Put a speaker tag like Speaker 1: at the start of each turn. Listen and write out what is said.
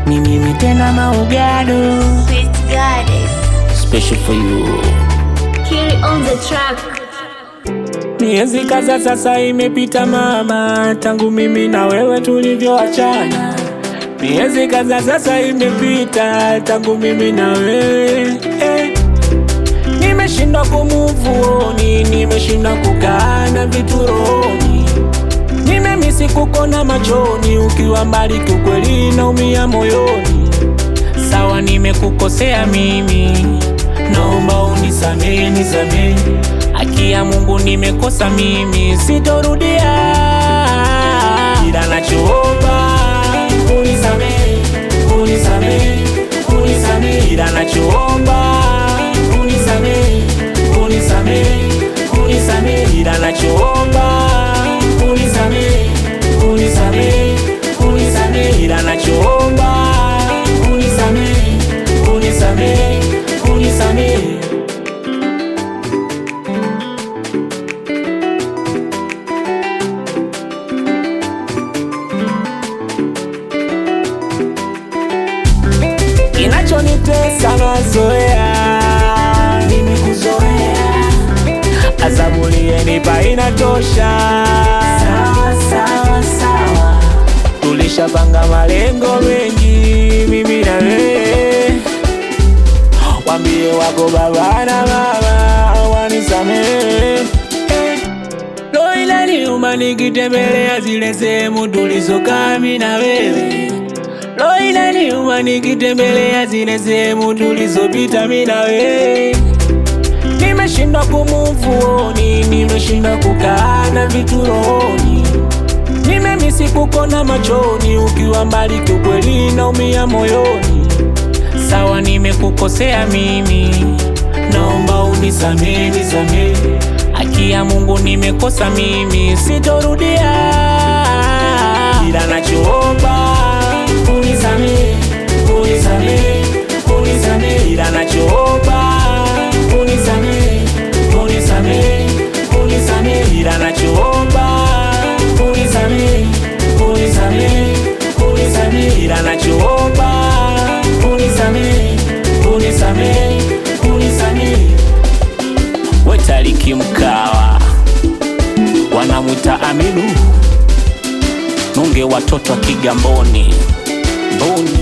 Speaker 1: ni mimi tena Maugado.
Speaker 2: Sweet Goddess.
Speaker 1: Special for you.
Speaker 2: Kiri on the track.
Speaker 1: Miezi kadhaa sasa imepita mama, tangu mimi na wewe tulivyoachana. Miezi kadhaa sasa imepita, tangu mimi na wewe nimeshindwa kumove on, nimeshindwa kukaa na vitu rohoni. Nimemisi kukona machoni, ukiwa mbali kiukweli naumia moyoni. Sawa nimekukosea mimi, naomba unisamehe, nisamehe. Haki ya Mungu nimekosa mimi, sitorudia. Ila nachoomba unisamehe, unisamehe, unisamehe. Ila nachoomba unisamehe, unisamehe, unisamehe. Ila nachoomba unisamehe, unisamehe, unisamehe. Ila nachoomba unisamehe, unisamehe, unisamehe. Kinachonitesa mazoea, mimi kuzoea. Adhabu uliyonipa inatosha. Sawa, sawa, sawa. Tulishapanga malengo mengi mimi na wewe. Wambie wako baba na mama wanisamehe. Roho inaniuma nikitembelea zile sehemu tulizokaa mimi na wewe. Roho inaniuma nikitembelea zile sehemu tulizopita mimi na wewe. Nimeshindwa kumove on, nimeshindwa kukaa na vitu rohoni. Nimemisi kukona machoni, ukiwa mbali kiukweli naumia moyoni. Sawa nimekukosea mimi, naomba unisamehe, nisamehe. Haki ya Mungu nimekosa mimi, sitorudia. Ila nachoomba unisamehe, unisamehe, unisamehe. Ila nachoomba unisamehe, unisamehe, unisamehe. Ila nachoomba unisamehe, unisamehe, unisamehe. Ila nachoomba unisamehe, unisamehe, unisamehe. Wetaliki Mkawa wanamwita Aminu Nunge, watoto wa Kigamboni Mboni.